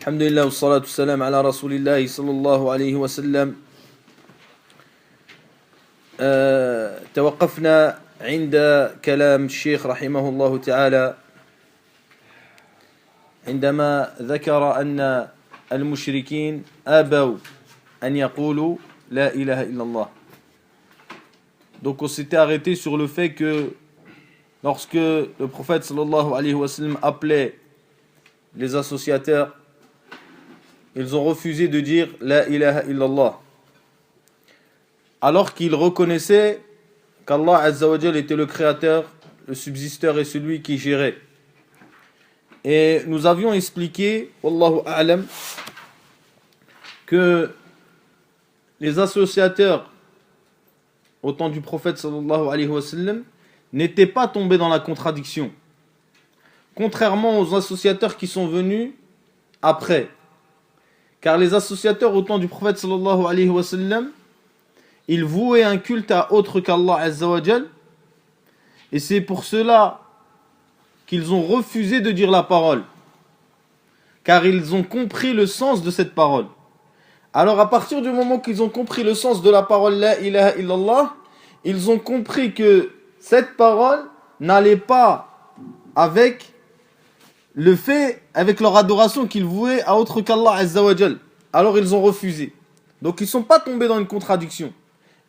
الحمد لله والصلاة والسلام على رسول الله صلى الله عليه وسلم. توقفنا عند كلام الشيخ رحمه الله تعالى عندما ذكر أن المشركين أبوا أن يقولوا لا إله إلا الله. Donc on s'était arrêté sur le fait que lorsque le prophète sallallahu alayhi wa sallam appelait les associateurs, ils ont refusé de dire la ilaha illallah, alors qu'ils reconnaissaient qu'Allah Azza wa Jal était le créateur, le subsisteur et celui qui gérait. Et nous avions expliqué, wallahu a'lam, que les associateurs au temps du prophète sallallahu alayhi wa sallam n'étaient pas tombés dans la contradiction, contrairement aux associateurs qui sont venus après. Car les associateurs au temps du prophète sallallahu alayhi wa sallam, ils vouaient un culte à autre qu'Allah Azza wa Jal, et c'est pour cela qu'ils ont refusé de dire la parole, car ils ont compris le sens de cette parole. Alors à partir du moment qu'ils ont compris le sens de la parole la ilaha illallah, ils ont compris que cette parole n'allait pas avec le fait, avec leur adoration qu'ils vouaient à autre qu'Allah Azza wa Jal. Alors ils ont refusé. Donc ils ne sont pas tombés dans une contradiction.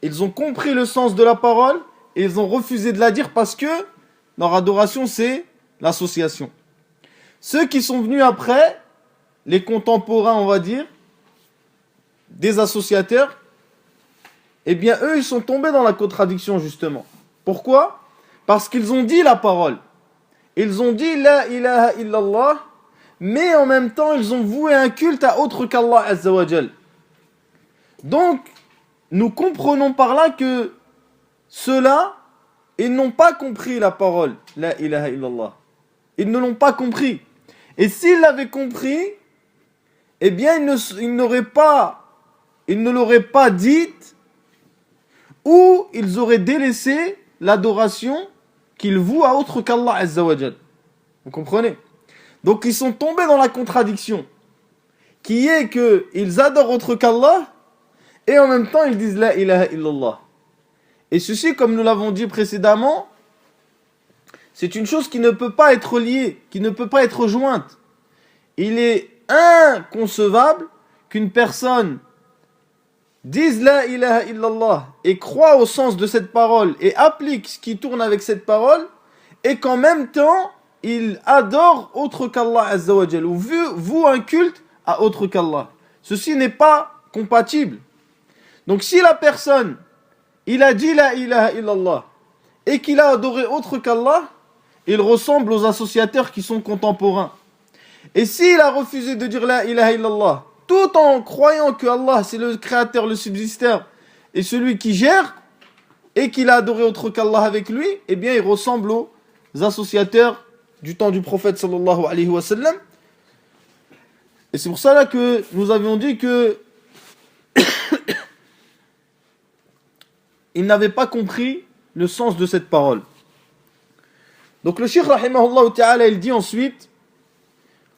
Ils ont compris le sens de la parole et ils ont refusé de la dire parce que leur adoration c'est l'association. Ceux qui sont venus après, les contemporains on va dire, des associateurs, eh bien eux ils sont tombés dans la contradiction justement. Pourquoi ? Parce qu'ils ont dit la parole. Ils ont dit la ilaha illallah, mais en même temps ils ont voué un culte à autre qu'Allah Azza wa Jal. Donc nous comprenons par là que ceux-là, ils n'ont pas compris la parole la ilaha illallah. Ils ne l'ont pas compris. Et s'ils l'avaient compris, eh bien ils ne l'auraient pas dite, ou ils auraient délaissé l'adoration qu'ils vouent à autre qu'Allah Azza wa Jal. Vous comprenez ? Donc ils sont tombés dans la contradiction, qui est qu'ils adorent autre qu'Allah, et en même temps ils disent la ilaha illallah. Et ceci, comme nous l'avons dit précédemment, c'est une chose qui ne peut pas être liée, qui ne peut pas être jointe. Il est inconcevable qu'une personne dise la ilaha illallah et croit au sens de cette parole et applique ce qui tourne avec cette parole, et qu'en même temps il adore autre qu'Allah Azza wa Jal, ou voue un culte à autre qu'Allah. Ceci n'est pas compatible. Donc si la personne, il a dit la ilaha illallah et qu'il a adoré autre qu'Allah, il ressemble aux associateurs qui sont contemporains. Et s'il a refusé de dire la ilaha illallah, tout en croyant que Allah c'est le créateur, le subsisteur et celui qui gère, et qu'il a adoré autre qu'Allah avec lui, eh bien il ressemble aux associateurs du temps du prophète sallallahu alayhi wa sallam. Et c'est pour cela que nous avions dit que ils n'avaient pas compris le sens de cette parole. Donc le cheikh rahimahullah ta'ala il dit ensuite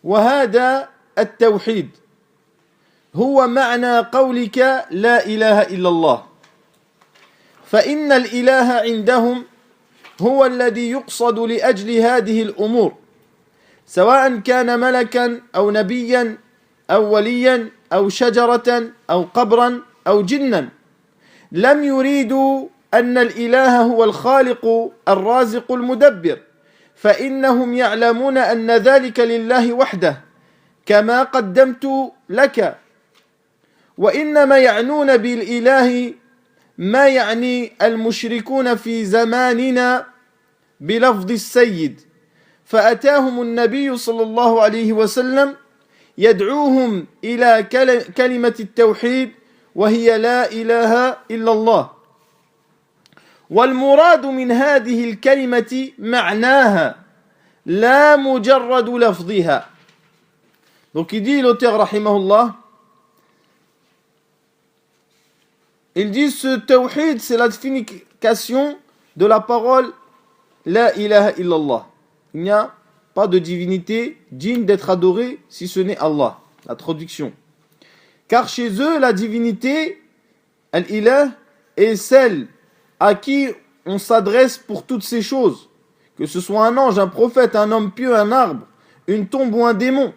وَهَذَا التَّوْحِيد هو معنى قولك لا إله إلا الله فإن الإله عندهم هو الذي يقصد لأجل هذه الأمور سواء كان ملكا أو نبيا أو وليا أو شجرة أو قبرا أو جنا لم يريدوا أن الإله هو الخالق الرازق المدبر فإنهم يعلمون أن ذلك لله وحده كما قدمت لك وإنما يعنون بالإله ما يعني المشركون في زماننا بلفظ السيد فأتاهم النبي صلى الله عليه وسلم يدعوهم إلى كلمة التوحيد وهي لا إله إلا الله والمراد من هذه الكلمة معناها لا مجرد لفظها. Donc il dit l'auteur rahimahullah, il dit ce tawhid c'est la signification de la parole la ilaha illallah. Il n'y a pas de divinité digne d'être adorée si ce n'est Allah. la traduction. Car chez eux, la divinité, al-ilah, est celle à qui on s'adresse pour toutes ces choses. Que ce soit un ange, un prophète, un homme pieux, un arbre, une tombe ou un démon.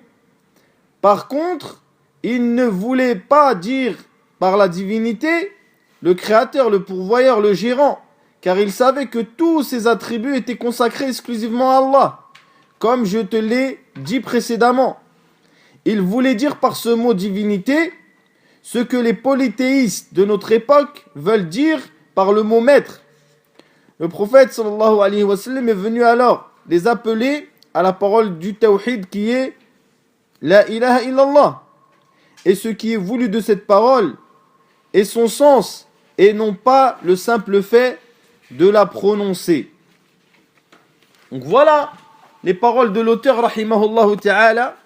Par contre, ils ne voulaient pas dire par la divinité le créateur, le pourvoyeur, le gérant, car ils savaient que tous ces attributs étaient consacrés exclusivement à Allah, comme je te l'ai dit précédemment. Ils voulaient dire par ce mot divinité ce que les polythéistes de notre époque veulent dire par le mot maître. Le prophète sallallahu alayhi wa sallam est venu alors les appeler à la parole du tawhid qui est la ilaha illallah. Et ce qui est voulu de cette parole est son sens et non pas le simple fait de la prononcer. Donc voilà les paroles de l'auteur rahimahullah ta'ala.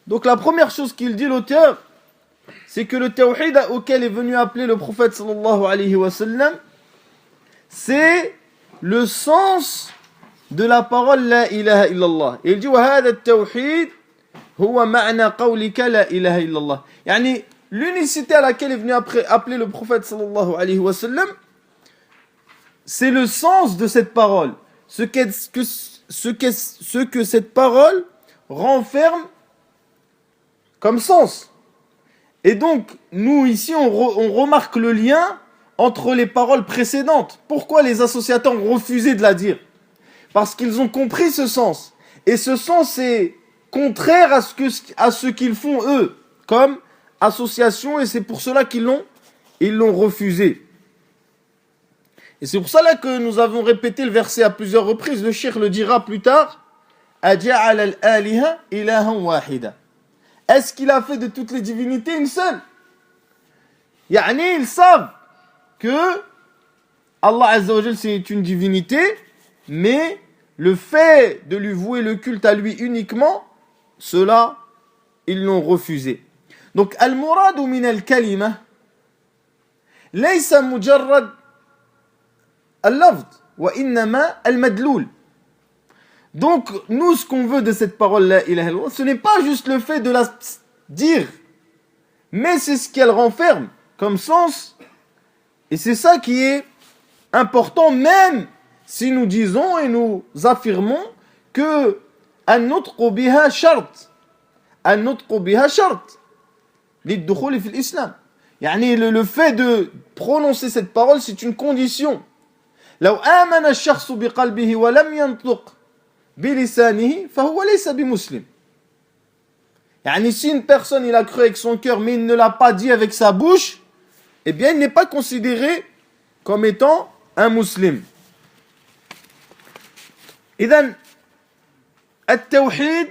Donc la première chose qu'il dit l'auteur, c'est que le tawhid auquel est venu appeler le prophète sallallahu alayhi wa sallam, c'est le sens de la parole la ilaha illallah. Et il dit wa hada at-tawhid huwa ma'na qawlika la ilaha illallah. Yani l'unicité à laquelle est venu appeler le prophète sallallahu alayhi wa sallam, c'est le sens de cette parole. Ce que cette parole renferme comme sens. Et donc, nous ici, on remarque le lien entre les paroles précédentes. Pourquoi les associateurs ont refusé de la dire? Parce qu'ils ont compris ce sens. Et ce sens est contraire à ce qu'ils font eux, comme association, et c'est pour cela qu'ils l'ont refusé. Et c'est pour cela que nous avons répété le verset à plusieurs reprises. Le cheikh le dira plus tard. Aja'ala al-aliha ilahan wahida. Est-ce qu'il a fait de toutes les divinités une seule? Yani, ils savent que Allah Azza wa Jal c'est une divinité, mais le fait de lui vouer le culte à lui uniquement, cela, ils l'ont refusé. Donc, al-muradu min al-kalima, laysa mujarrad al-lafd, wa innama al-madloul. Donc, nous, ce qu'on veut de cette parole la ilaha illallah, ce n'est pas juste le fait de la dire, mais c'est ce qu'elle renferme comme sens. Et c'est ça qui est important, même si nous disons et nous affirmons que an-nutqu biha shart, an-nutqu biha shart lid-dukhul fi l'islam. Yani le fait de prononcer cette parole, c'est une condition. Law amana ash-shakhsu biqalbihi wa lam yantuq bilisanihi fahuwa laysa bimuslim. Yani si une personne il a cru avec son cœur mais il ne l'a pas dit avec sa bouche, eh bien il n'est pas considéré comme étant un musulman. إذن التوحيد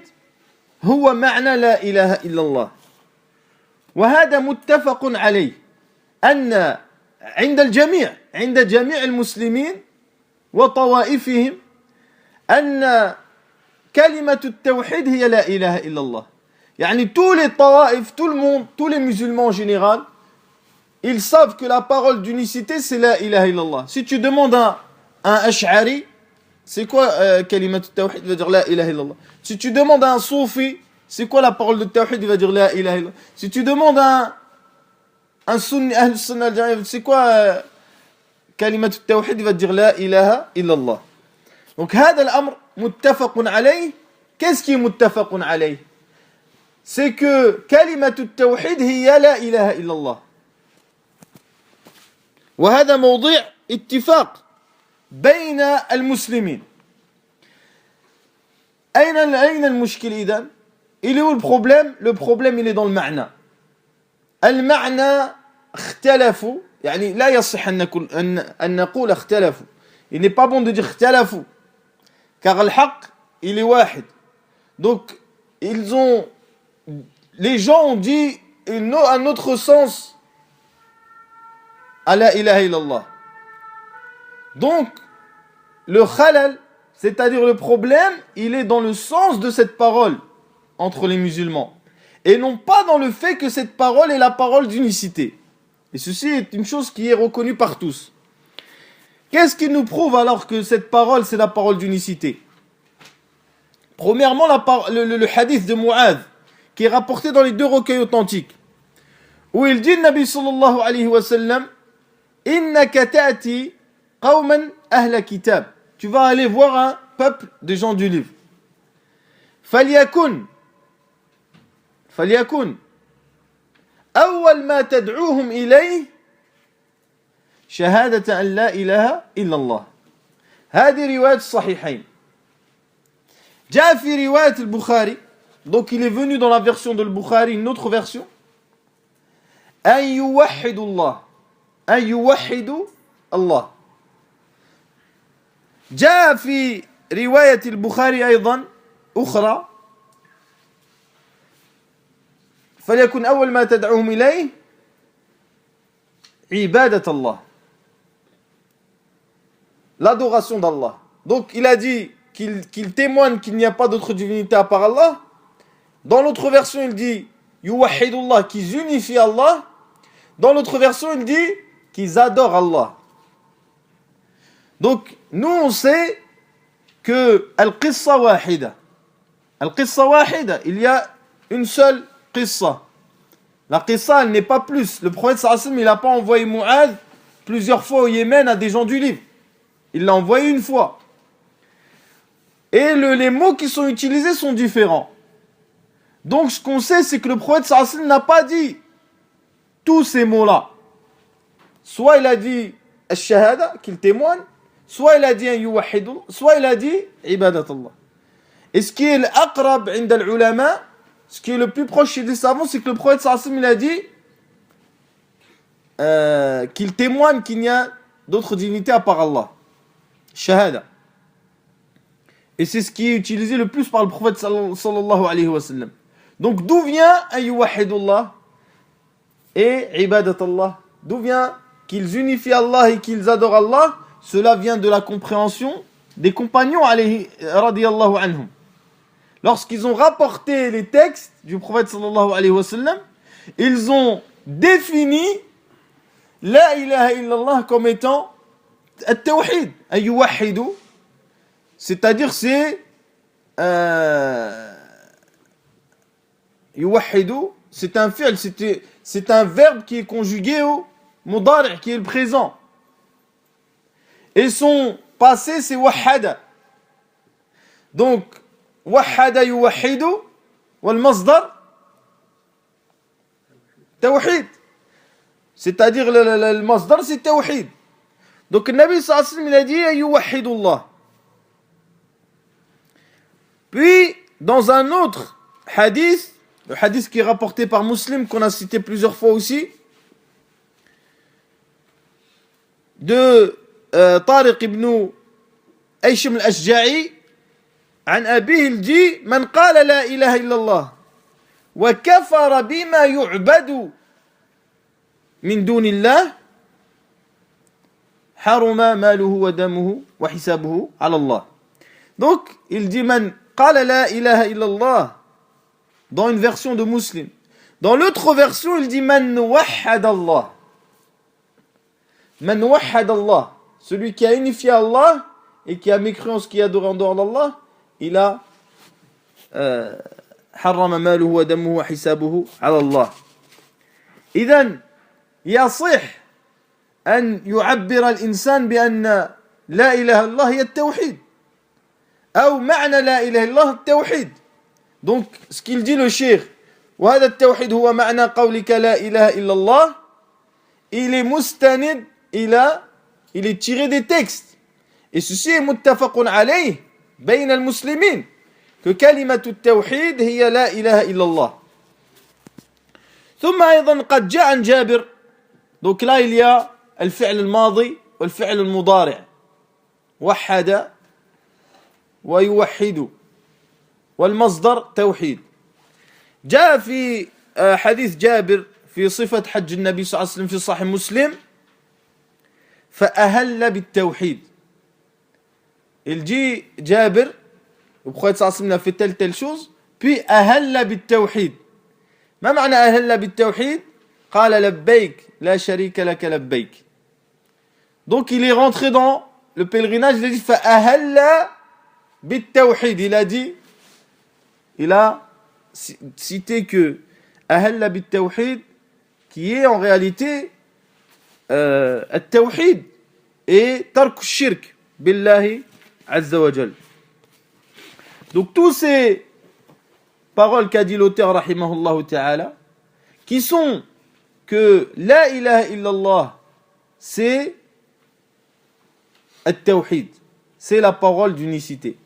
هو معنى لا إله إلا الله، وهذا متفق عليه أن عند جميع المسلمين وطوائفهم أن كلمة التوحيد هي لا إله إلا الله. يعني tous les tawaif, tout le monde, tous les musulmans en général, ils savent que la parole d'unicité c'est la ilaha illallah. Si tu demandes à un ash'ari, c'est quoi kalimat al-tawhid, il va dire la ilaha illallah. Si tu demandes à un soufi, c'est quoi la parole de tawhid, il va dire la ilaha illallah. Si tu demandes à un sunni, ahl sunnah, c'est quoi kalimat al-tawhid, il va dire la ilaha illallah. Donc, هذا الأمر متفق عليه. Qu'est-ce qui est متفق عليه? C'est que كلمة التوحيد هي لا إله إلا الله. وهذا موضوع اتفاق بين المسلمين. أين المشكل إذن؟ Il est où le problème? Le problème il est dans le معنى. المعنى اختلفوا، يعني لا يصح أن نقول اختلفوا. Il n'est pas bon de dire اختلفوا. Car al-haq, il est wahid. Donc, les gens ont dit un autre sens à la ilaha illallah. Donc, le khalal, c'est-à-dire le problème, il est dans le sens de cette parole entre les musulmans. Et non pas dans le fait que cette parole est la parole d'unicité. Et ceci est une chose qui est reconnue par tous. Qu'est-ce qui nous prouve alors que cette parole, c'est la parole d'unicité? Premièrement, le hadith de Mu'adh, qui est rapporté dans les deux recueils authentiques, où il dit, Nabi sallallahu alayhi wa sallam, innaka ta'ti qawman ahla kitab. Tu vas aller voir un peuple des gens du livre. فليكن أول ما تدعوهم إليه شهادة أن لا إله إلا الله. هذه رواية الصحيحين. جاء في رواية البخاري, donc il est venu dans la version de Bukhari, une autre version, أن يوحدوا الله, أن يوحدوا الله. جاء في رواية البخاري أيضا أخرى فليكن أول ما تدعوهم إليه عبادة الله, l'adoration d'Allah. Donc il a dit qu'il témoigne qu'il n'y a pas d'autre divinité à part Allah. Dans l'autre version il dit yuwahidullah, qu'ils unifient Allah. Dans l'autre version il dit qu'ils adorent Allah. Donc nous on sait que al-qissa wahida, al-qissa wahida, il y a une seule qissa. La qissa elle n'est pas plus. Le prophète sallallahu alayhi wa sallam, il n'a pas envoyé Mu'adh plusieurs fois au Yémen à des gens du livre. Il l'a envoyé une fois. Et les mots qui sont utilisés sont différents. Donc ce qu'on sait, c'est que le prophète sallallahu alayhi wa sallam n'a pas dit tous ces mots-là. Soit il a dit al-shahada, qu'il témoigne, soit il a dit yuwahidu, soit il a dit ibadatullah. Et ce qui est l'aqrab inda al-ulama, ce qui est le plus proche chez les savants, c'est que le prophète sallallahu alayhi wa sallam, il a dit qu'il témoigne qu'il n'y a d'autres divinités à part Allah. Shahada. Et c'est ce qui est utilisé le plus par le prophète sallallahu alayhi wa sallam. Donc d'où vient yuwahidullah et ibadatullah? D'où vient qu'ils unifient Allah et qu'ils adorent Allah? Cela vient de la compréhension des compagnons alayhi radiyallahu anhum. Lorsqu'ils ont rapporté les textes du prophète sallallahu alayhi wa sallam, ils ont défini la ilaha illallah comme étant at-tawhid, ayuwahidu, c'est-à-dire c'est yuwahidu, c'est un fi'l, c'est un verbe qui est conjugué au mudari', qui est le présent. Et son passé c'est wahada. Donc وحد يوحد والمصدر توحيد, c'est-à-dire le masdar c'est tawhid. Donc le Nabi sallallahu alayhi wa sallam il a dit yuwahidullah. Puis dans un autre hadith, le hadith qui est rapporté par Muslim, qu'on a cité plusieurs fois aussi, de Tariq ibn Aishim al-Ashja'i, عن أبيه الجي من قال لا إله إلا الله وكفر بما يعبد من دون الله حرم ماله ودمه وحسابه على الله. Donc il dit من قال لا إله إلا الله dans une version de Muslim. Dans l'autre version il dit من وحد الله, من وحد الله, celui qui a unifié Allah et qui a mécru en ce qui est adoré en dehors d'Allah, il a حرم ماله ودمه وحسابه على الله. إذن يصح أن يعبر الإنسان بأن لا إله إلا الله هي التوحيد أو معنى لا إله إلا الله التوحيد. Donc ce qu'il dit le cheikh, وهذا التوحيد هو معنى قولك لا إله إلا الله, il est mustanid, il est tiré des textes, et ceci est muttafaqun alayh بين المسلمين que كلمة التوحيد هي لا إله إلا الله. ثم أيضا قد جاء عن جابر, donc là il y a الفعل الماضي والفعل المضارع, وحد ويوحد, والمصدر توحيد. جاء في حديث جابر في صفة حج النبي صلى الله عليه وسلم في صحيح مسلم فأهل بالتوحيد. Il dit Jabir, le prophète sallallahu alayhi wa sallam a fait telle chose, puis ahalla bit-tawhid. ما معنى ahalla bit-tawhid? قال لبيك لا شريك لك لبيك. Donc il est rentré dans le pèlerinage, il a dit فأهل bit-tawhid. Il a cité que ahalla bit tawhid, qui est en réalité al-tawhid et tark shirk billahi azza wa jal. Donc tous ces paroles qu'a dit l'auteur rahimahullah ta'ala, qui sont que la ilaha illallah, c'est al-tawhid, c'est la parole d'unicité.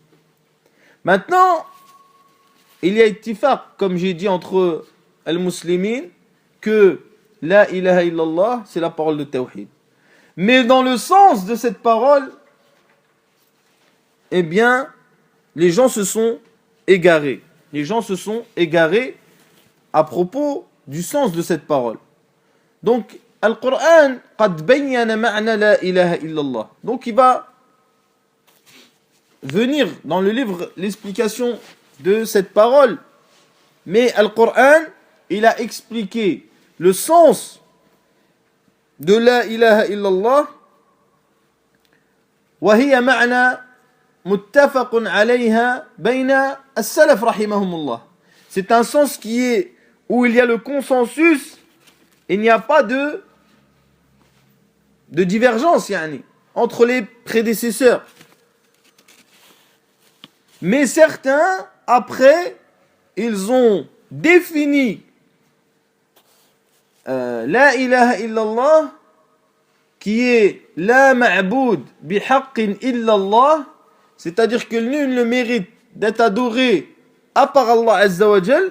Maintenant, il y a ittifaq, comme j'ai dit, entre al-muslimin, que la ilaha illallah, c'est la parole de tawhid. Mais dans le sens de cette parole, eh bien, les gens se sont égarés. Les gens se sont égarés à propos du sens de cette parole. Donc, Al-Qur'an, qad bayyana ma'na la ilaha illallah. Donc, il va venir dans le livre l'explication de cette parole. Mais Al-Qur'an, il a expliqué le sens de la ilaha illallah. Wa hiya ma'na muttafaqun alayha bayna as-salaf rahimahumullah. C'est un sens qui est où il y a le consensus, il n'y a pas de divergence yani, entre les prédécesseurs. Mais certains, après, ils ont défini la ilaha illallah, qui est la ma'boud bihaqqin illallah, c'est-à-dire que nul ne mérite d'être adoré à part Allah Azza wa Jal.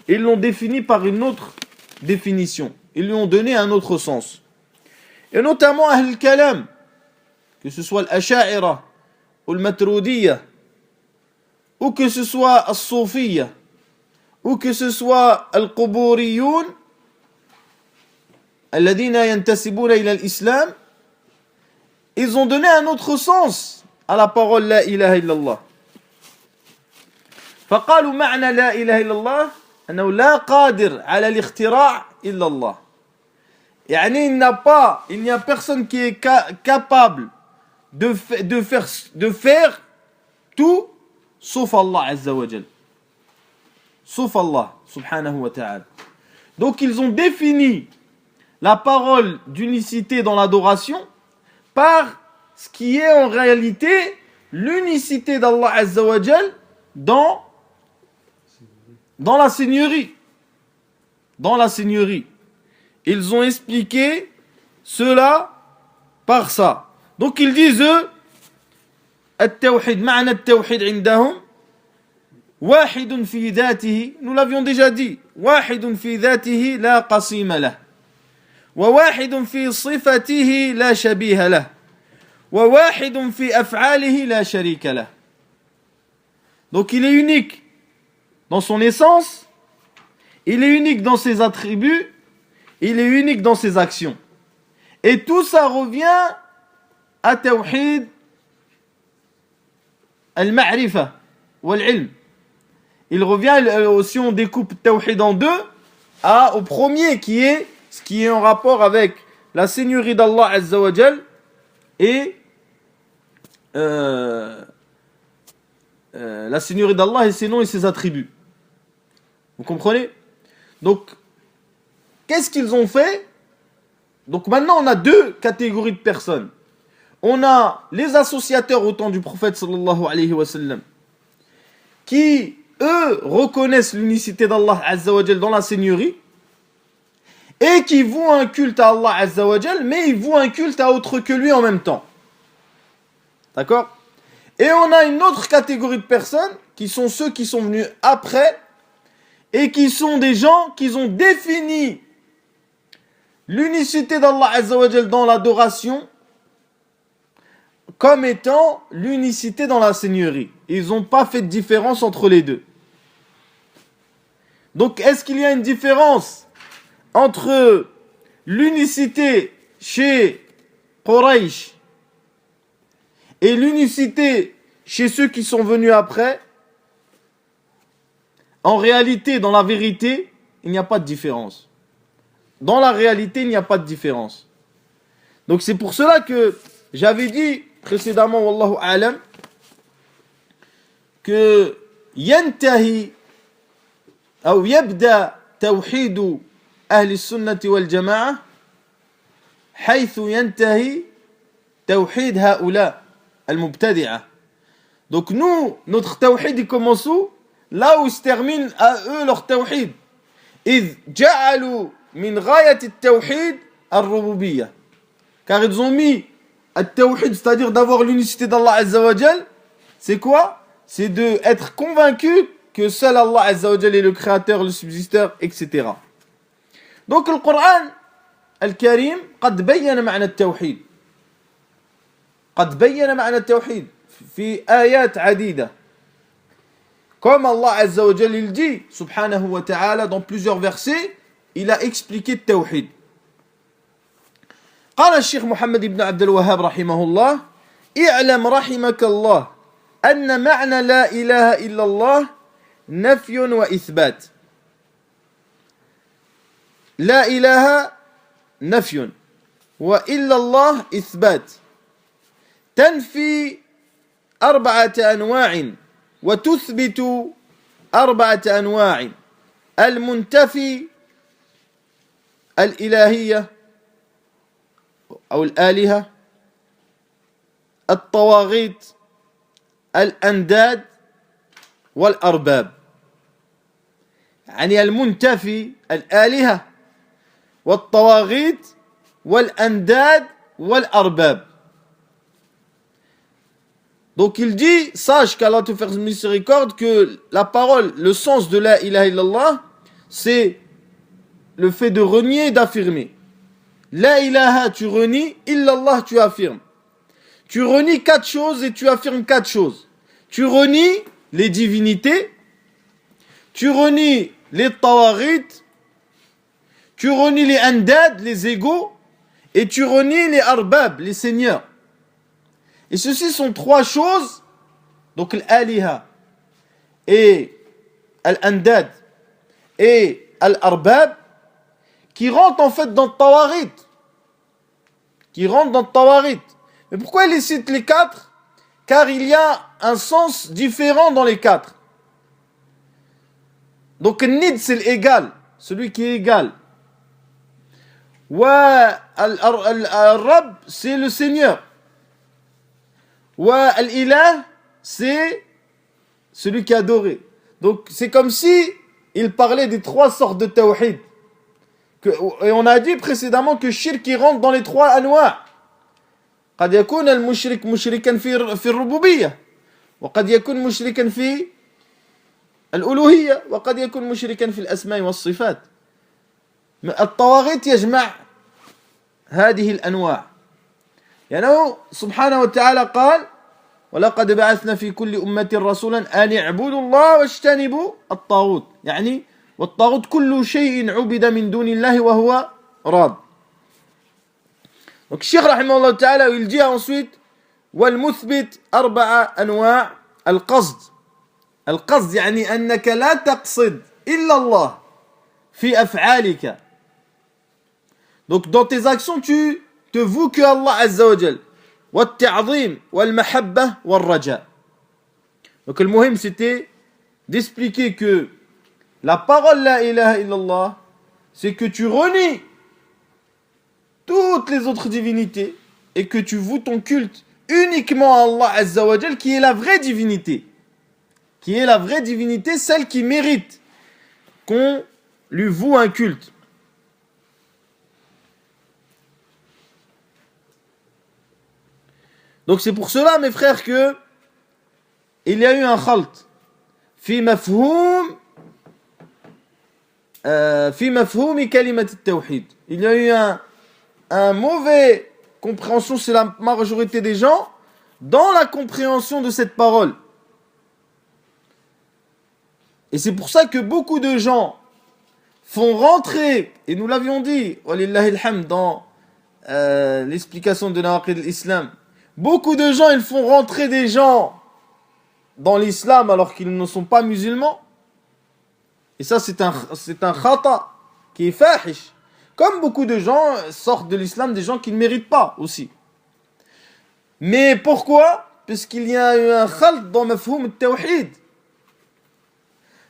Ils l'ont défini par une autre définition. Ils lui ont donné un autre sens. Et notamment Ahl al-Kalam, que ce soit l'Asha'ira ou le Maturidiyya, ou que ce soit al-Soufiyya, ou que ce soit al-Quburiyun, alladhina yantasibuna ila al-Islam, ils ont donné un autre sens à la parole la ilaha illallah. فقالوا معنى لا إله إلا الله أنه لا قادر على الاختراع إلا الله. يعني il n'y a personne qui est capable de faire tout sauf Allah Azza wa Jal. Sauf Allah subhanahu wa ta'ala. Donc ils ont défini la parole d'unicité dans l'adoration par ce qui est en réalité l'unicité d'Allah Azza wa Jal dans la seigneurie. Dans la seigneurie. Ils ont expliqué cela par ça. Donc ils disent التوحيد معنى التوحيد عندهم واحد في ذاته, nous l'avions déjà dit, واحد في ذاته لا قسيم له وواحد في صفته لا شبيه له وواحد في أفعاله لا شريك له. Donc il est unique dans son essence, il est unique dans ses attributs, il est unique dans ses actions. Et tout ça revient à Tawhid al-Ma'rifa wal-Ilm. Il revient, si on découpe Tawhid en deux, au premier qui est ce qui est en rapport avec la seigneurie d'Allah Azza wa Jal et la seigneurie d'Allah et ses noms et ses attributs. Vous comprenez? Donc, qu'est-ce qu'ils ont fait? Donc maintenant, on a deux catégories de personnes. On a les associateurs au temps du prophète sallallahu alayhi wa sallam, qui, eux, reconnaissent l'unicité d'Allah Azza wa Jal dans la seigneurie, et qui vouent un culte à Allah Azza wa Jal, mais ils vouent un culte à autre que lui en même temps. D'accord? Et on a une autre catégorie de personnes, qui sont ceux qui sont venus après, et qui sont des gens qui ont défini l'unicité d'Allah Azza wa Jal dans l'adoration comme étant l'unicité dans la seigneurie. Ils n'ont pas fait de différence entre les deux. Donc, est-ce qu'il y a une différence entre l'unicité chez Quraysh et l'unicité chez ceux qui sont venus après? En réalité, dans la vérité, il n'y a pas de différence. Dans la réalité, il n'y a pas de différence. Donc c'est pour cela que j'avais dit précédemment, wallahu a'lam, que yantahi أو يبدأ توحيد أهل السنة والجماعة حيث ينتهي توحيد هؤلاء المبتدعة. Donc nous, notre tawhid il commence où? Là où se termine à eux leur tawhid. إذ جعلوا من غاية التوحيد الربوبية. Car ils ont mis التوحيد, c'est-à-dire d'avoir l'unicité d'Allah Azza wa Jal, c'est quoi? C'est d'être convaincu que seul Allah Azza wa Jal est le créateur, le subsisteur, etc. Donc le Coran الكريم قد بين معنى التوحيد. قد بين معنى التوحيد في آيات عديدة. Comme Allah Azza wa Jal il dit, subhanahu wa ta'ala, dans plusieurs versets, il a expliqué le tawhid. قال الشيخ محمد بن عبد الوهاب رحمه الله: اعلم رحمك الله أن معنى لا إله إلا الله نفي وإثبات. لا إله نفي وإلا الله إثبات. تنفي 4 أنواع وتثبت 4 أنواع: المنتفي الإلهية أو الآلهة، الطواغيت، الأنداد والأرباب. يعني المنتفي الآلهة والطواغيت والأنداد والأرباب. Donc il dit, sache qu'Allah te fasse miséricorde, que la parole, le sens de la ilaha illallah, c'est le fait de renier et d'affirmer. La ilaha, tu renies, illallah, tu affirmes. Tu renies 4 choses et tu affirmes 4 choses. Tu renies les divinités, tu renies les tawaghit, tu renies les andad, les égaux, et tu renies les arbab, les seigneurs. Et ceci sont 3 choses, donc l'aliha et l'andad et l'arbab, qui rentrent en fait dans le tawaghit. Qui rentrent dans le tawaghit. Mais pourquoi il les cite les 4? Car il y a un sens différent dans les 4. Donc nid c'est l'égal, celui qui est égal. Wa al-rab c'est le seigneur. Wa al-ilah c'est celui qui est adoré. Donc c'est comme si il parlait des 3 sortes de tawhid. Et on a dit précédemment que shirk il rentre dans les 3 anwa'. قد يكون المشرك مشركا في الربوبية، وقد يكون مشركا في الألوهية، وقد يكون مشركا في الأسماء والصفات. الطواغيت يجمع هذه الأنواع. يعني سبحانه وتعالى قال: ولقد بعثنا في كل أمة رسولا أن اعبدوا الله واجتنبوا الطاغوت. يعني والطاغوت كل شيء عبد من دون الله وهو راض. Donc Cheikh rahimahullah ta'ala il dit ensuite: والمثبت 4 أنواع. القصد. القصد يعني أنك لا تقصد إلا الله في أفعالك. Donc dans tes actions tu te voues que Allah Azza wa Jal. والتعظيم والمحبة والرجاء. Donc le muhim c'était d'expliquer que la parole la ilaha illallah, c'est que tu renies toutes les autres divinités et que tu voues ton culte uniquement à Allah Azza wa Jal, qui est la vraie divinité. Qui est la vraie divinité, celle qui mérite qu'on lui voue un culte. Donc c'est pour cela, mes frères, que il y a eu un khalt fi mafhoum kalimat al-tawhid. Il y a eu un mauvais compréhension, c'est la majorité des gens, dans la compréhension de cette parole. Et c'est pour ça que beaucoup de gens font rentrer, et nous l'avions dit, walillahi alhamd, dans l'explication de Nawaqid al-Islam, beaucoup de gens, ils font rentrer des gens dans l'islam alors qu'ils ne sont pas musulmans. Et ça, c'est un khata qui est fahish. Comme beaucoup de gens sortent de l'islam, des gens qui ne méritent pas aussi. Mais pourquoi? Puisqu'il y a eu un khalt dans mafhoum al-tawhid.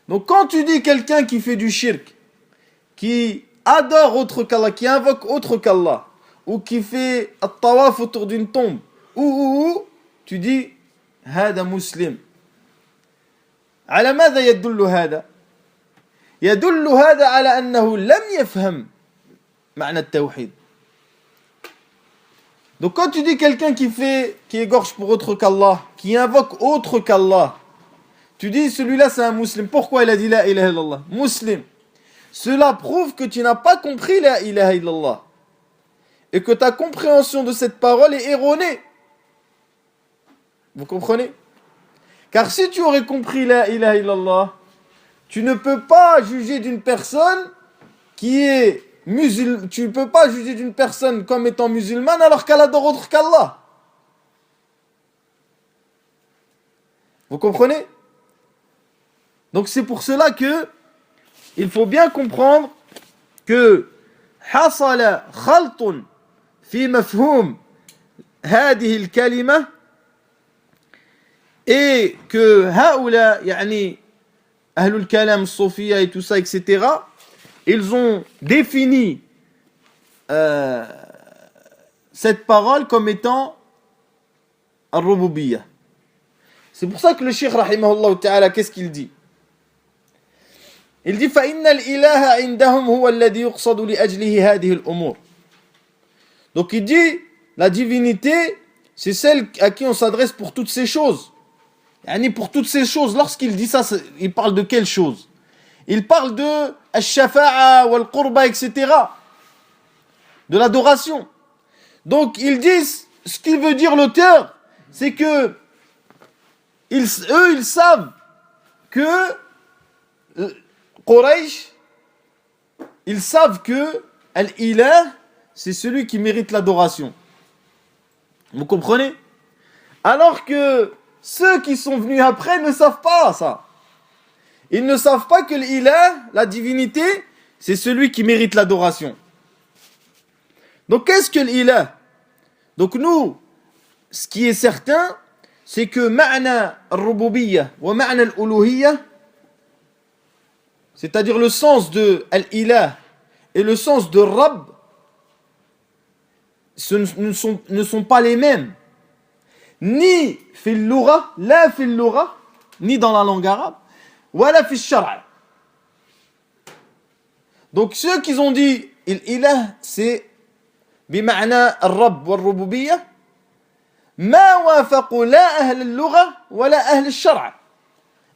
Donc quand tu dis quelqu'un qui fait du shirk, qui adore autre qu'Allah, qui invoque autre qu'Allah, ou qui fait at-tawaf autour d'une tombe, ou, tu dis هذا مسلم. على ماذا يدل هذا؟ يدل هذا على أنه لم يفهم معنى التوحيد. Donc quand tu dis quelqu'un qui égorge pour autre qu'Allah, qui invoque autre qu'Allah, tu dis celui-là c'est un musulman. Pourquoi il a dit la ilaha illallah? Muslim. Cela prouve que tu n'as pas compris la ilaha illallah. Et que ta compréhension de cette parole est erronée. Vous comprenez? Car si tu aurais compris la ilaha illallah, tu ne peux pas juger d'une personne qui est musulmane. Tu ne peux pas juger d'une personne comme étant musulmane alors qu'elle adore autre qu'Allah. Vous comprenez? Donc c'est pour cela que il faut bien comprendre que حصل خلط في مفهوم هذه الكلمة et que هؤلاء يعني أهل الكلام الصوفية et tout ça etc. Ils ont défini cette parole comme étant al-rububiyyah. C'est pour ça que le cheikh rahimahullah ta'ala, qu'est-ce qu'il dit? Il dit فَإِنَّ الْإِلَهَ عِنْدَهُمْ هُوَ الَّذِي يُقْصَدُ لِأَجْلِهِ هَذِهِ الْأُمُورِ. Donc il dit, la divinité, c'est celle à qui on s'adresse pour toutes ces choses. Yani pour toutes ces choses, lorsqu'il dit ça, il parle de quelles choses? Il parle de al-shafa'a wal-qurba, etc. De l'adoration. Donc ils disent, ce qu'il veut dire l'auteur, c'est que ils savent que Quraysh, ils savent que Al-Ilah, c'est celui qui mérite l'adoration. Vous comprenez? Alors que ceux qui sont venus après ne savent pas ça. Ils ne savent pas que l'Ilah, la divinité, c'est celui qui mérite l'adoration. Donc qu'est-ce que l'Ilah? Donc nous, ce qui est certain, c'est que ma'na al-rububiyyah wa ma'na al-uluhiyyah, c'est-à-dire le sens de al-ilah et le sens de Rabb, ne sont pas les mêmes. Ni fil lugha, la fil lugha, ni dans la langue arabe, wala fil shar'a. Donc ceux qui ont dit l'ilah, c'est bima'na al-Rabb wal-rububiyyah, ma wafaqu la ahl al-lugha wala ahl al-shar'a.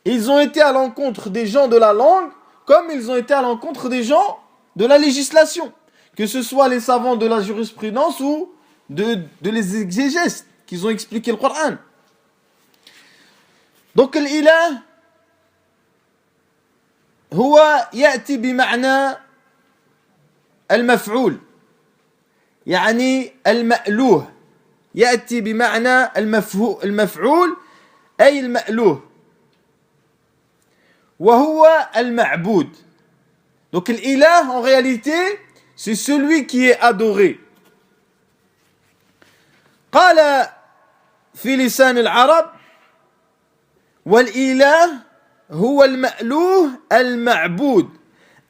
Ils ont été à l'encontre des gens de la langue comme ils ont été à l'encontre des gens de la législation, que ce soit les savants de la jurisprudence ou de les exégètes qui ont expliqué le Coran. Donc l'ilah هو يأتي بمعنى المفعول يعني المألوه يأتي بمعنى المفعول أي المألوه وهو المعبود. Donc l'ilah en réalité c'est celui qui est adoré. قال في لسان العرب والإله هو المألوه المعبود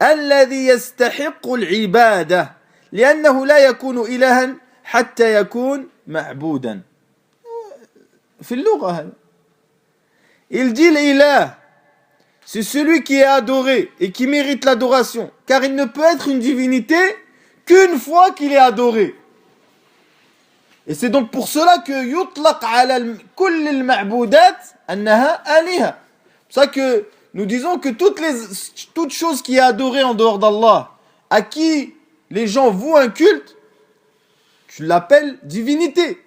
الذي يستحق العبادة لأنه لا يكون إلها حتى يكون معبودا. في اللغة هذا. Il dit l'ilah, c'est celui qui est adoré et qui mérite l'adoration, car il ne peut être une divinité qu'une fois qu'il est adoré. Et c'est donc pour cela que yutlaq ala kull al-ma'budat annaha aliha. C'est pour ça que nous disons que toute chose qui est adorée en dehors d'Allah, à qui les gens vouent un culte, tu l'appelles divinité.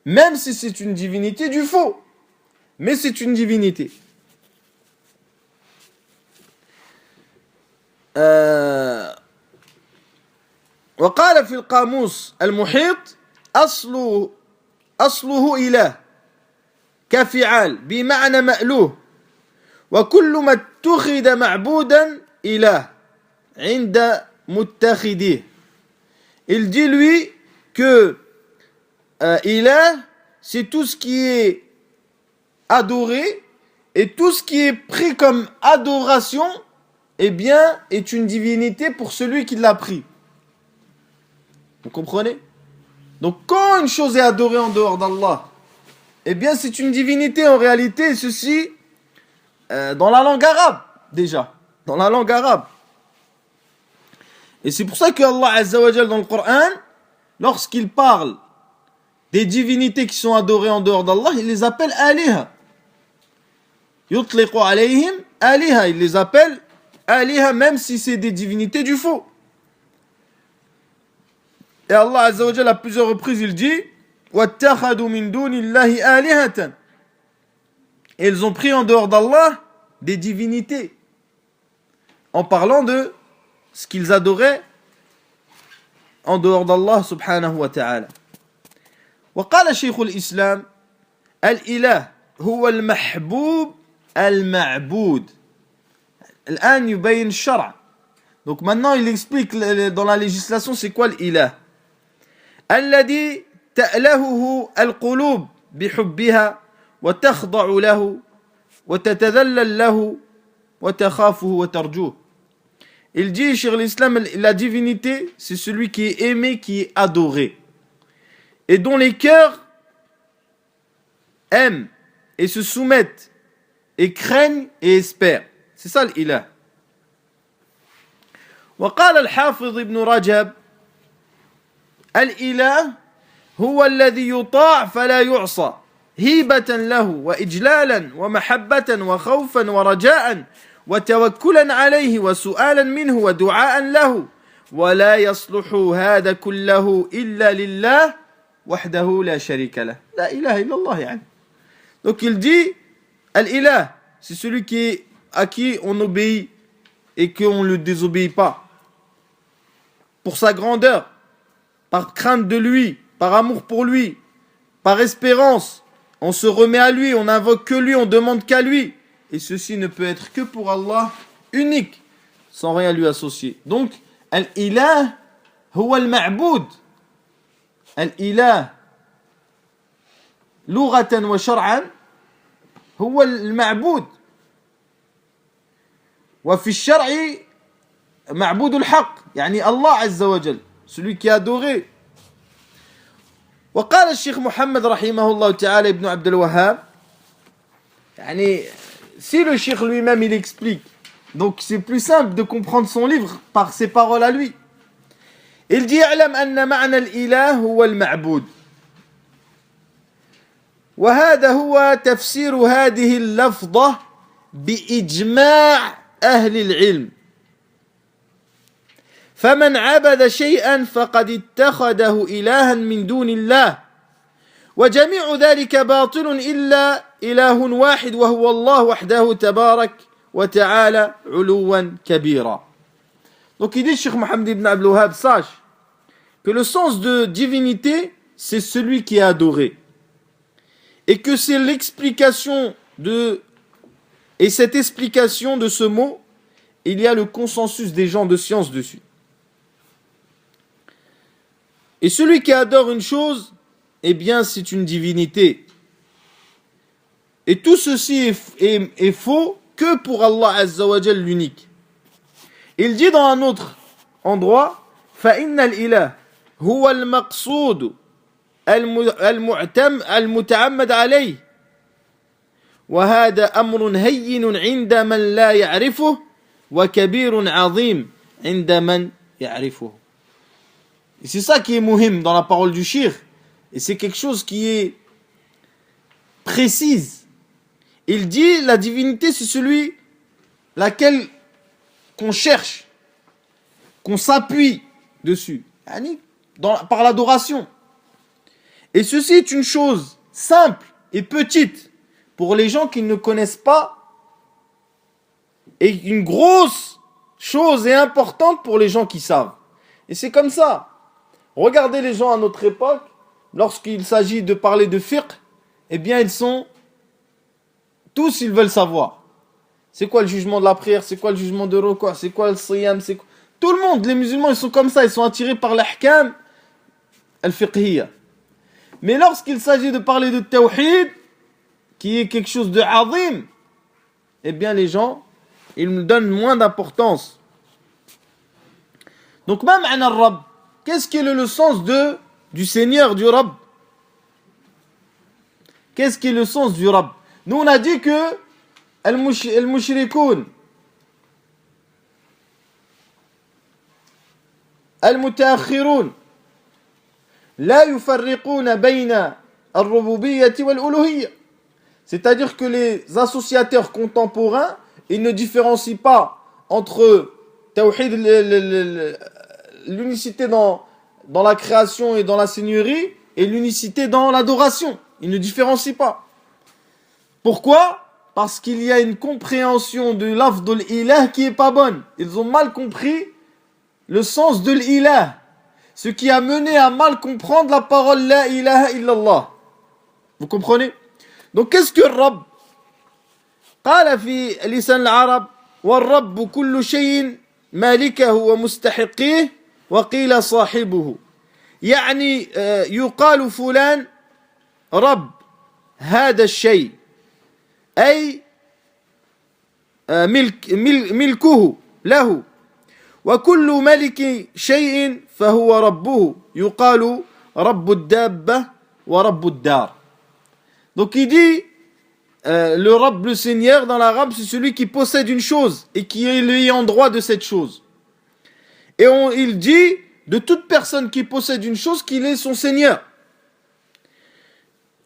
Même si c'est une divinité du faux. Mais c'est une divinité. وقال في القاموس المحيط أصله إله كفعال بمعنى مألوه وكل ما اتخذ معبودا إله عند متخذيه. Il dit lui que ilah c'est tout ce qui est adoré Et tout ce qui est pris comme adoration, eh bien, est une divinité pour celui qui l'a pris. Vous comprenez? Donc, quand une chose est adorée en dehors d'Allah, eh bien, c'est une divinité en réalité, et ceci, dans la langue arabe, déjà. Dans la langue arabe. Et c'est pour ça que Allah Azza wa Jal dans le Coran, lorsqu'il parle des divinités qui sont adorées en dehors d'Allah, il les appelle aliha. Yutliqu alayhim aliha. Il les appelle aliha même si c'est des divinités du faux. Et Allah Azza wa Jal à plusieurs reprises il dit وَاتَّخَذُوا مِن دُونِ اللَّهِ آلِهَةً. Et ils ont pris en dehors d'Allah des divinités en parlant de ce qu'ils adoraient en dehors d'Allah subhanahu wa ta'ala. وقال شيخ الإسلام الإله هو المحبوب المعبود. الآن يبين الشرع. Donc maintenant il explique dans la législation c'est quoi l'ilah. الذي تألهه القلوب بحبها وتخضع له وتتذلل له وتخافه وترجوه. Il dit, Cheikh l'Islam, la divinité, c'est celui qui est aimé, qui est adoré. Et dont les cœurs aiment et se soumettent et craignent et espèrent. C'est ça l'ilah. وقال الحافظ ابن رجب الإله هو الذي يطاع فلا يعصى هيبة له وإجلالا ومحبة وخوفا ورجاء وتوكلا عليه وسؤالا منه ودعاء له ولا يصلح هذا كله إلا لله وحده لا شريك له لا إله إلا الله يعني. Donc il dit Al-Ilah, c'est celui à qui on obéit et qu'on ne le désobéit pas pour sa grandeur, par crainte de lui, par amour pour lui, par espérance. On se remet à lui, on n'invoque que lui, on demande qu'à lui. Et ceci ne peut être que pour Allah, unique, sans rien lui associer. Donc, Al-Ilah, huwa al-ma'boud. Al-Ilah, lughatan wa shar'an, huwa al-ma'boud. Wa fi al-shar'i, ma'boud al-haq. Yani Allah Azza wa Jal, celui qui est adoré. وقال الشيخ محمد رحمه الله تعالى ابن عبد الوهاب يعني si le cheikh lui-même il explique donc c'est plus simple de comprendre son livre par ses paroles à lui. Il dit اعلم أن معنى الإله هو المعبود وهذا هو تفسير هذه اللفظة بإجماع أهل العلم فمن عبد شيئا فقد اتخذه إلها من دون الله وجميع ذلك باطل إلا إله واحد وهو الله وحده تبارك وتعالى علوا كبيرا. Donc il dit Cheikh Mohammed ibn Abdul Wahhab, sache que le sens de divinité c'est celui qui est adoré et que c'est l'explication de et cette explication de ce mot il y a le consensus des gens de science dessus. Et celui qui adore une chose, eh bien, c'est une divinité. Et tout ceci est faux que pour Allah Azza wa Jal l'unique. Il dit dans un autre endroit, فَإِنَّ الْإِلَهِ هُوَ الْمَقْصُودُ المتعمد عليه وهذا أمر هين عند من لا يعرفه وكبير عظيم عند من يعرفه. Et c'est ça qui est muhim dans la parole du shir. Et c'est quelque chose qui est précise. Il dit la divinité c'est celui laquelle qu'on cherche, qu'on s'appuie dessus, par l'adoration. Et ceci est une chose simple et petite pour les gens qui ne connaissent pas et une grosse chose et importante pour les gens qui savent. Et c'est comme ça. Regardez les gens à notre époque, lorsqu'il s'agit de parler de fiqh, eh bien ils veulent savoir. C'est quoi le jugement de la prière, c'est quoi le jugement de ruku', c'est quoi le siyam, c'est quoi... Tout le monde, les musulmans, ils sont comme ça, ils sont attirés par l'ahkam al-fiqhiyya. Mais lorsqu'il s'agit de parler de tawhid, qui est quelque chose de azim, eh bien les gens, ils me donnent moins d'importance. Donc, même un Rabb, qu'est-ce qui est le sens du Seigneur, du Rabb? Qu'est-ce qui est le sens du Rabb? Nous, on a dit que al-mushrikoun, al-mutaakhirun, la yufarriquna bayna al-rububiyyati wal-uluhiyya. C'est-à-dire que les associateurs contemporains, ils ne différencient pas entre tawhid, l'unicité dans la création et dans la seigneurie, et l'unicité dans l'adoration. Ils ne différencient pas. Pourquoi? Parce qu'il y a une compréhension de l'afdul ilah qui est pas bonne. Ils ont mal compris le sens de l'ilah. Ce qui a mené à mal comprendre la parole la ilaha illallah. Vous comprenez? Donc qu'est-ce que Rabb? قال في لسان العرب والرب كل شيء مالكه ومستحقيه وقيل صاحبه. يعني يقال فلان رب هذا الشيء أي ملكه له وكل ملك شيء فهو ربه يقال رب الدابة ورب الدار. Donc il dit le Rabb, le Seigneur dans l'arabe, c'est celui qui possède une chose et qui est l'ayant droit de cette chose. Et il dit de toute personne qui possède une chose qu'il est son Seigneur.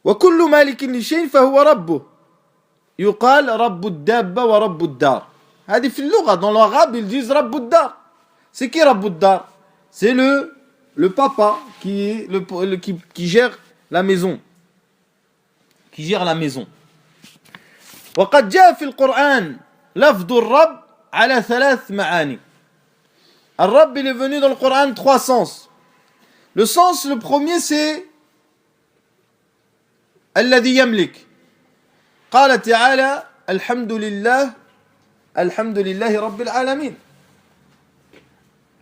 وكل مالك لشيء فهو ربه يقال رب الدابة ورب الدار. هذه في اللغة, dans l'arabe ils disent رب الدار. C'est qui رب الدار? C'est le papa qui gère la maison. Qui gère la maison. وقد جاء في القرآن لفظ الرب على 3 معاني. الرب il est venu dans le Coran 3 sens. Le sens, le premier c'est الذي يملك. قال تعالى الحمد لله رب العالمين.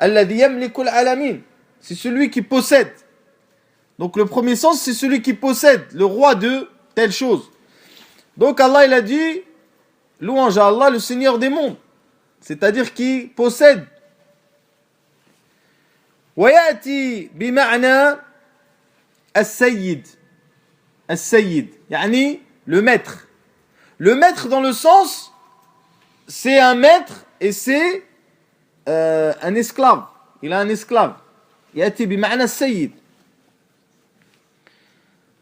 الذي يملك العالمين. C'est celui qui possède. Donc le premier sens c'est celui qui possède, le roi de telle chose. Donc Allah il a dit louange à Allah, le Seigneur des mondes, c'est-à-dire qui possède. ويأتي بمعنى السيد. السيد يعني le maître. Le maître dans le sens c'est un maître et c'est un esclave. Il a un esclave. يأتي بمعنى السيد.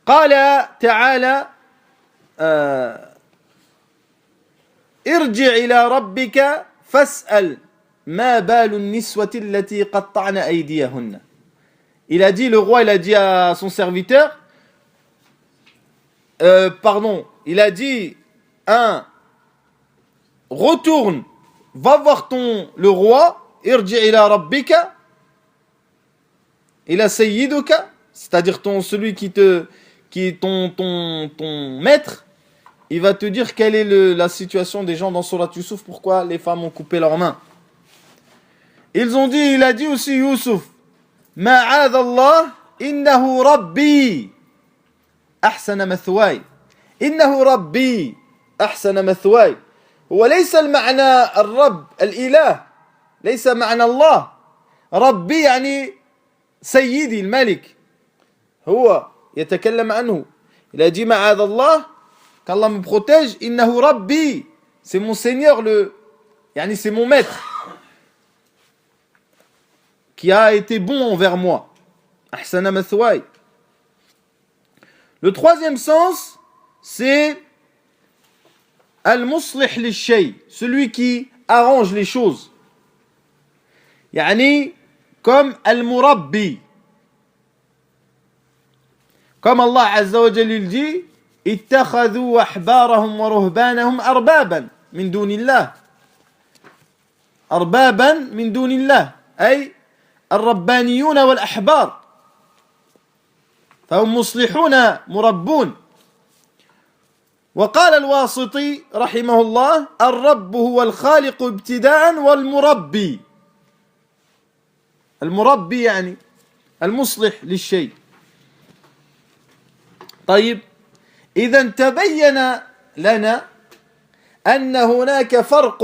قال تعالى ارجع إلى ربك فاسأل ما بال النسوة التي قطعن أيديهن. Il a dit, le roi il a dit à son serviteur, il a dit, retourne, va voir le roi, irji ila rabbika, ila sayyiduka, c'est-à-dire celui qui est ton maître, il va te dire quelle est la situation des gens dans Surat Yusuf, pourquoi les femmes ont coupé leurs mains. Il a dit aussi Yusuf, ma'ad Allah, innahu rabbi, ahsana mathway. Innahu rabbi, ahsana mathway. وليس المعنى الرب الإله ليس معنى الله ربي يعني سيدي الملك هو يتكلم عنه. Il a dit معاذ الله, qu'Allah me protège, innahu rabbi, c'est mon Seigneur, c'est mon maître qui a été bon envers moi. Ahsana mathway. Le troisième sens c'est al-muslih lish-shay, celui qui arrange les choses. Comme al-murabbi. Comme Allah Azza wa Jalla il dit, ittakhadhu ahbarahum wa ruhbanahum arbaban min dunillah. Arbaban min dunillah. Ay الربانيون والأحبار. فهم مصلحون مربون. وقال الواسطي رحمه الله الرب هو الخالق ابتداء والمربي. المربي يعني المصلح للشيء. طيب إذا تبين لنا أن هناك فرق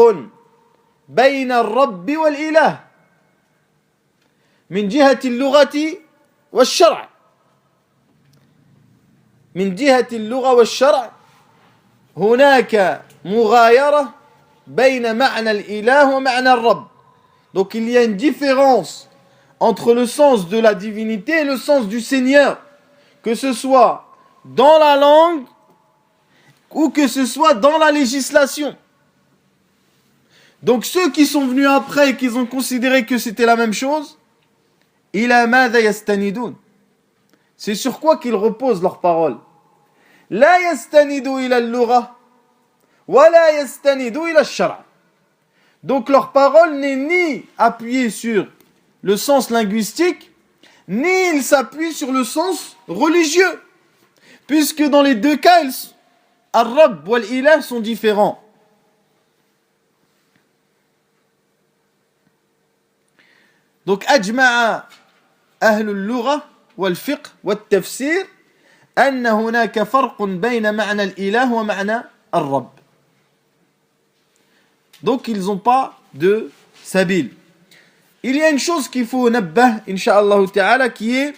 بين الرب والإله من جهة اللغة والشرع. من جهة اللغة والشرع هناك مغايرة بين معنى الإله ومعنى الرب. Donc il y a une différence entre le sens de la divinité et le sens du Seigneur, que ce soit dans la langue ou que ce soit dans la législation. Donc ceux qui sont venus après et qui ont considéré que c'était la même chose, ila madha yastanidun. C'est sur quoi qu'ils reposent leurs paroles. La yastanidu ila al-lugha wa la yastanidu ila al-shara'. Donc leur parole n'est ni appuyée sur le sens linguistique, ni ils s'appuient sur le sens religieux. Puisque dans les deux cas, Ar-Rabb ou Al-Ilah sont différents. Donc, أجمع أهل اللغة والفقه والتفسير أن هناك فرق بين معنى الإله ومعنى الرب. Donc, ils n'ont pas de sabil. Il y a une chose qu'il faut nabbah, incha'Allah ta'ala, qui est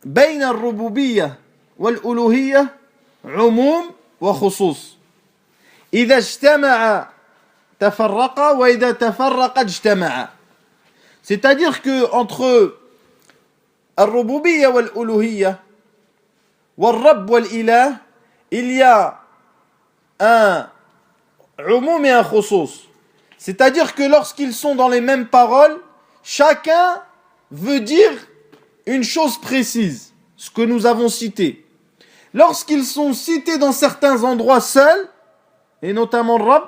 بين الربوبية والألوهية عموم وخصوص. إذا اجتمع تفرق وإذا تفرق اجتمع. C'est-à-dire que entre الربوبية والألوهية والرب والإله, il y a un عموم et un خصوص. C'est-à-dire que lorsqu'ils sont dans les mêmes paroles, chacun veut dire une chose précise, ce que nous avons cité. Lorsqu'ils sont cités dans certains endroits seuls, et notamment Rabb,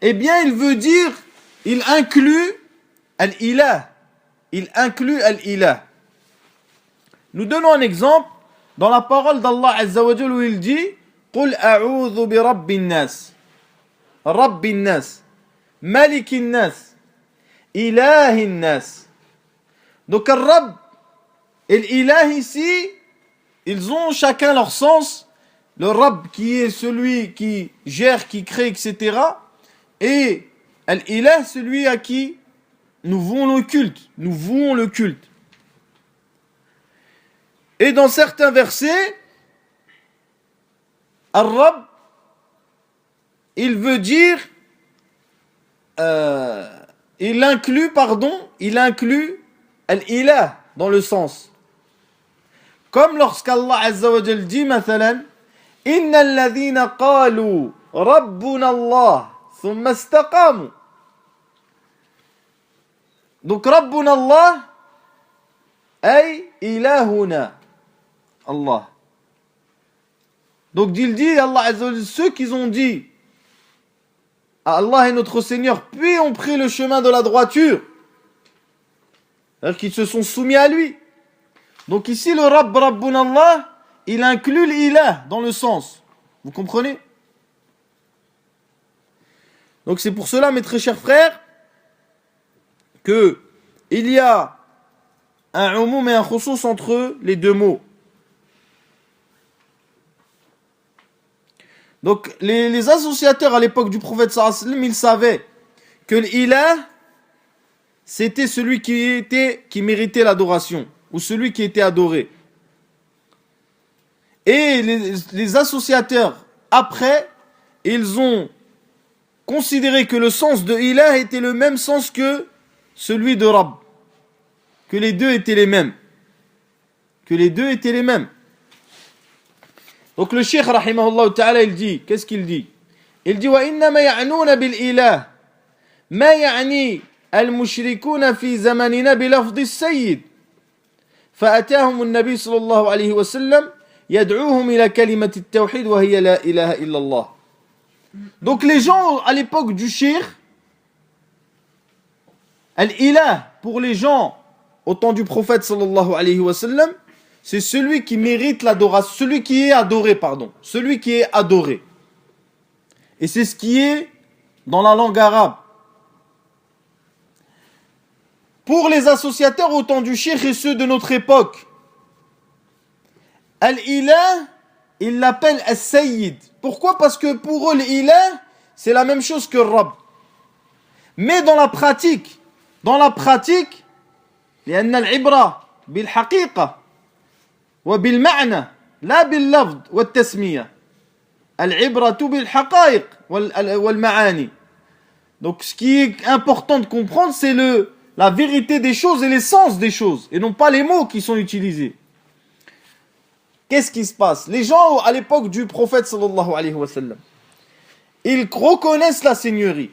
eh bien il veut dire, il inclut Al-Ilah. Il inclut Al-Ilah. Nous donnons un exemple dans la parole d'Allah Azza wa Jal où il dit قُلْ أَعُوذُ بِرَبِّ النَّاسِ رَبِّ النَّاسِ مَلِكِ النَّاسِ إِلَهِ النَّاسِ. Donc Al-Rabb et l'Ilah ici, ils ont chacun leur sens. Le Rabb qui est celui qui gère, qui crée, etc. Et Al-Ilah, celui à qui nous vouons le culte. Nous vouons le culte. Et dans certains versets, Al-Rabb, il veut dire, il inclut Al-Ilah dans le sens. Comme lorsqu'Allah Azza wa Jal dit, مثلا, إن الذين قالوا ربنا الله ثم استقاموا. Donc ربنا الله أي إلهنا Allah. Donc il dit, Allah Azza wa Jal, ceux qui ont dit Allah est notre Seigneur, puis ont pris le chemin de la droiture, c'est-à-dire qu'ils se sont soumis à lui. Donc ici le Rabb, Rabbun Allah, il inclut l'Ilah dans le sens. Vous comprenez? Donc c'est pour cela, mes très chers frères, que il y a un umum et un khusus entre les deux mots. Donc les associateurs à l'époque du prophète sallallahu alayhi wa sallam, ils savaient que l'Ilah, c'était celui qui méritait l'adoration, ou celui qui était adoré. Et les associateurs, après, ils ont considéré que le sens de Ilah était le même sens que celui de Rabb. Que les deux étaient les mêmes. Que les deux étaient les mêmes. Donc le cheikh, rahimahullah ta'ala, il dit, qu'est-ce qu'il dit? Il dit, وَإِنَّمَا يَعْنُونَ بِالْإِلَهِ مَا يَعْنِي الْمُشْرِكُونَ فِي زَمَنِنَا بِلَفْظِ السَّيِّدِ فأتاهم النبي صلى الله عليه وسلم يدعوهم إلى كلمة التوحيد وهي لا إله إلا الله. Donc les gens à l'époque du shirk, Al-Ilah, pour les gens au temps du prophète sallallahu alayhi wa sallam, c'est celui qui mérite l'adoration, celui qui est adoré, celui qui est adoré. Et c'est ce qui est dans la langue arabe. Pour les associateurs au temps du shirk et ceux de notre époque, Al-Ilah, ils l'appellent As-Sayyid. Pourquoi? Parce que pour eux, l'ilah, c'est la même chose que Rabb. Mais dans la pratique, لأن العبرة بالحقيقة وبالمعنى لا باللفظ والتسمية. العبرة بالحقائق والمعاني. Donc ce qui est important de comprendre, c'est la vérité des choses et l'essence des choses, et non pas les mots qui sont utilisés. Qu'est-ce qui se passe? Les gens à l'époque du prophète sallallahu alayhi wa sallam, ils reconnaissent la seigneurie.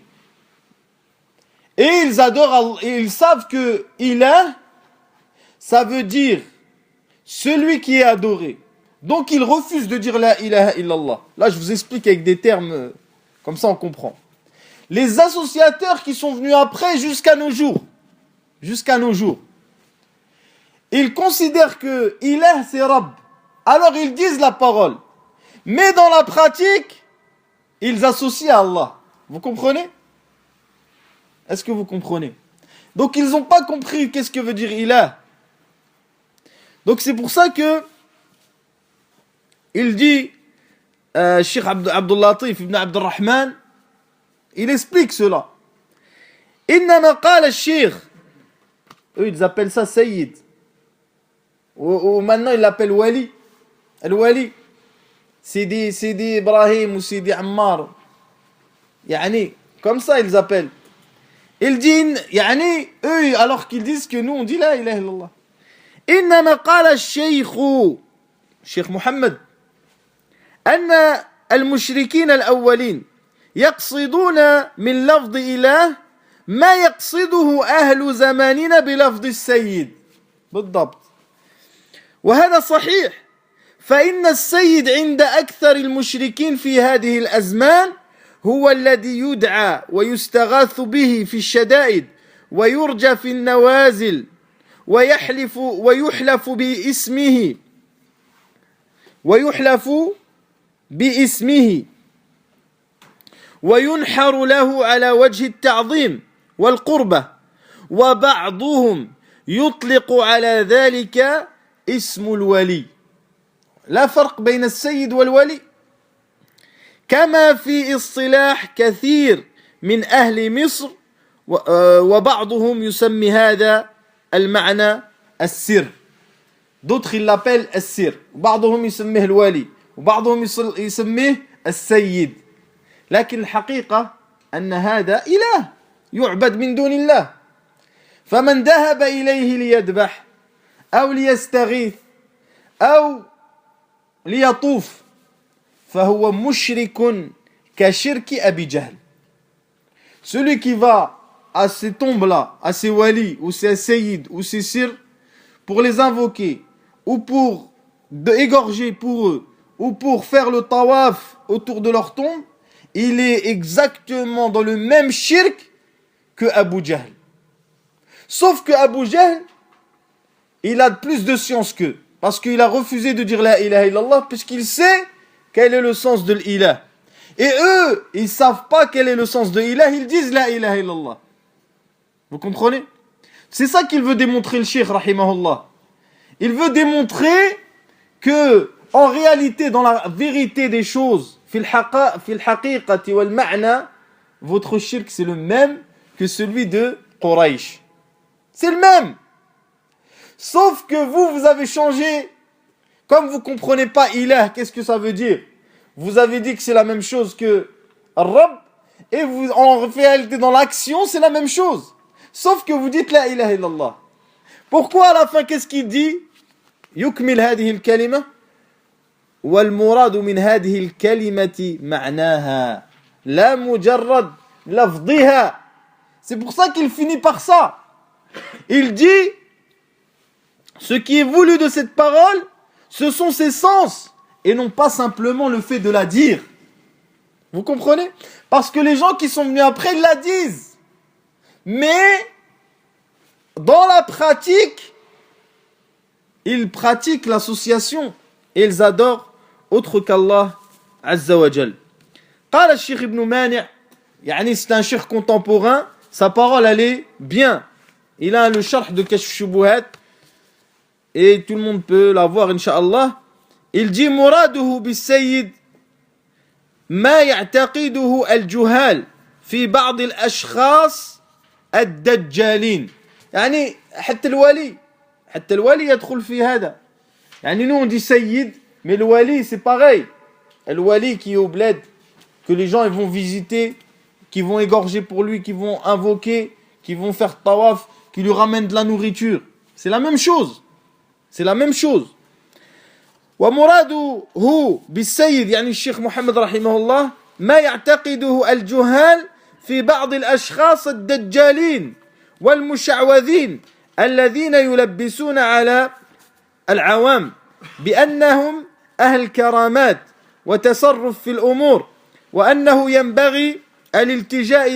Et ils adorent Allah, et ils savent que Ilah, ça veut dire celui qui est adoré. Donc ils refusent de dire la ilaha illallah. Là je vous explique avec des termes, comme ça on comprend. Les associateurs qui sont venus après jusqu'à nos jours, ils considèrent que Ilah c'est Rabb. Alors ils disent la parole. Mais dans la pratique, ils associent à Allah. Vous comprenez? Est-ce que vous comprenez? Donc ils n'ont pas compris qu'est-ce que veut dire Ilah. Donc c'est pour ça que il dit, Cheikh Abdul Latif ibn Abdul Rahman, il explique cela. Innama qala al-Cheikh, eux ils appellent ça Sayyid. Ou maintenant ils l'appellent Wali. Al-Wali. Sidi Ibrahim ou Sidi Ammar. Yani, comme ça ils appellent. Ils disent, yani, eux, alors qu'ils disent que nous on dit la ilaha illallah. إنما قال الشيخ محمد أن المشركين الأولين يقصدون من لفظ إله ما يقصده أهل زماننا بلفظ السيد بالضبط. وهذا صحيح، فإن السيد عند أكثر المشركين في هذه الأزمان هو الذي يدعى ويستغاث به في الشدائد ويرجى في النوازل ويحلف باسمه وينحر له على وجه التعظيم والقربة، وبعضهم يطلق على ذلك اسم الولي. لا فرق بين السيد والولي، كما في اصطلاح كثير من أهل مصر، وبعضهم يسمي هذا المعنى السر. D'autres ils l'appellent السر، وبعضهم يسميه الولي، وبعضهم يسميه السيد. لكن الحقيقة أن هذا إله يعبد من دون الله. فمن ذهب إليه ليذبح أو ليستغيث أو ليطوف فهو مشرك كشرك أبي جهل. Celui qui va à ces tombes-là, à ces walis, ou ces sayyid, ou ces sir, pour les invoquer, ou pour égorger pour eux, ou pour faire le tawaf autour de leur tombe, il est exactement dans le même shirk que Abu Jahl. Sauf que Abu Jahl, il a plus de science qu'eux, parce qu'il a refusé de dire la ilaha illallah, puisqu'il sait quel est le sens de l'ilah. Et eux, ils ne savent pas quel est le sens de ilah, ils disent la ilaha illallah. Vous comprenez? C'est ça qu'il veut démontrer le cheikh, rahimahullah. Il veut démontrer que, en réalité, dans la vérité des choses, fil haqiqati wal ma'na, votre shirk c'est le même que celui de Quraysh. C'est le même. Sauf que vous avez changé. Comme vous ne comprenez pas ilah, qu'est-ce que ça veut dire? Vous avez dit que c'est la même chose que Rabb, et vous, en réalité, dans l'action, c'est la même chose. Sauf que vous dites la ilaha illallah. Pourquoi à la fin, qu'est-ce qu'il dit? Yukmil hadihi al-kalima wal muradu min hadihi al-kalimati ma'naha la mujarrad lafdhiha. C'est pour ça qu'il finit par ça. Il dit ce qui est voulu de cette parole, ce sont ses sens et non pas simplement le fait de la dire. Vous comprenez? Parce que les gens qui sont venus après, ils la disent. Mais, dans la pratique, ils pratiquent l'association et ils adorent autre qu'Allah Azza wa Jal. قال الشيخ ابن مانع, يعني c'est un cheikh contemporain, sa parole elle est bien. Il a le sharh de Kashf Shubuhat et tout le monde peut la voir, Inch'Allah. il dit muraduhu bis-sayyid ما يعتقده الجهال في بعض الأشخاص الدجالين. يعني حتى الولي يدخل في هذا. يعني nous on dit sayyid, mais le wali c'est pareil. Le wali qui est au bled, que les gens ils vont visiter, qui vont égorger pour lui, qui vont invoquer, qui vont faire tawaf, qui lui ramènent de la nourriture. C'est la même chose. C'est la même chose. ومراده بالسيد يعني الشيخ محمد رحمه الله ما يعتقده الجهال في بعض الأشخاص الدجالين والمشعوذين الذين يلبسون على العوام بأنهم أهل كرامات وتصرف في الأمور وأنه ينبغي الالتجاء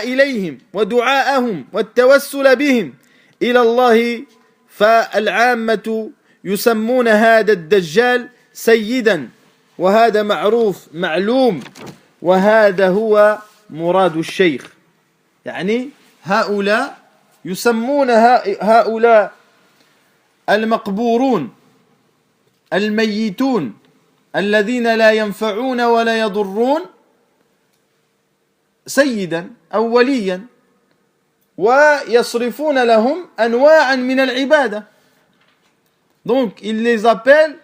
إليهم ودعاءهم والتوسل بهم إلى الله. فالعامة يسمون هذا الدجال سيدا وهذا معروف معلوم وهذا هو مراد الشيخ. يعني هؤلاء يسمون هؤلاء المقبورون الميتون الذين لا ينفعون ولا يضرون سيدا أو وليا ويصرفون لهم أنواعا من العبادة. Donc ils les appellent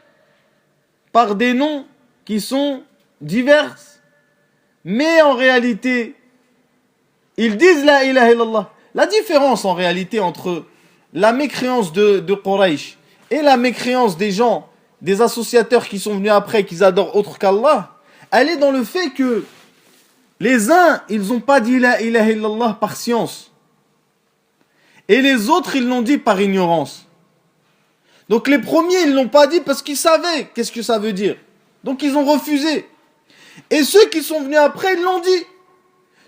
par des noms qui sont divers, mais en réalité ils disent la ilaha illallah. La différence en réalité entre la mécréance de Quraysh et la mécréance des gens, des associateurs qui sont venus après, qu'ils adorent autre qu'Allah, elle est dans le fait que les uns, ils n'ont pas dit la ilaha illallah par science. Et les autres, ils l'ont dit par ignorance. Donc les premiers, ils l'ont pas dit parce qu'ils savaient qu'est-ce que ça veut dire. Donc ils ont refusé. Et ceux qui sont venus après, ils l'ont dit.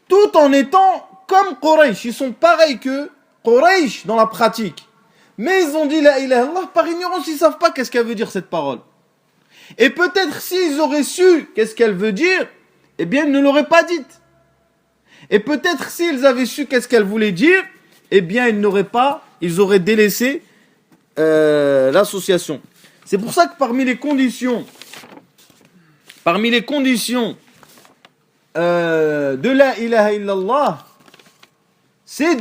Tout en étant comme Quraysh. Ils sont pareils que Quraysh dans la pratique. Mais ils ont dit la ilaha illallah par ignorance. Ils ne savent pas qu'est-ce qu'elle veut dire cette parole. Et peut-être s'ils auraient su qu'est-ce qu'elle veut dire, eh bien ils ne l'auraient pas dite. Et peut-être s'ils avaient su qu'est-ce qu'elle voulait dire, eh bien ils auraient délaissé l'association. C'est pour ça que parmi les conditions de la ilaha illallah, c'est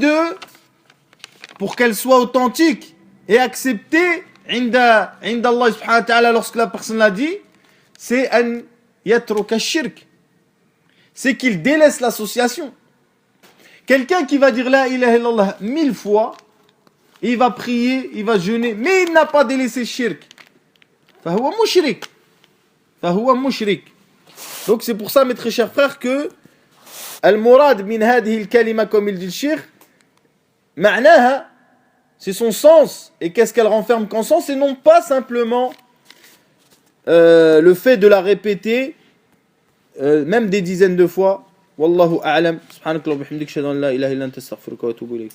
pour qu'elle soit authentique et acceptée inda Allah subhanahu wa ta'ala, lorsque la personne l'a dit, c'est an yatruka shirk, c'est qu'il délaisse l'association. Quelqu'un qui va dire la ilaha illallah 1000 fois, il va prier, il va jeûner, mais il n'a pas délaissé shirk. Fahuwa mushrik. Donc c'est pour ça, mes très chers frères, que al-murad min hadhihi al-kalima, comme il dit le shirk, ma'naha, c'est son sens. Et qu'est-ce qu'elle renferme qu'en sens? Et non pas simplement le fait de la répéter, même des dizaines de fois. Wallahu a'lam. Subhanakallah wa bihamdik, shahadu an la ilaha illa anta astaghfiruka wa atubu ilayk.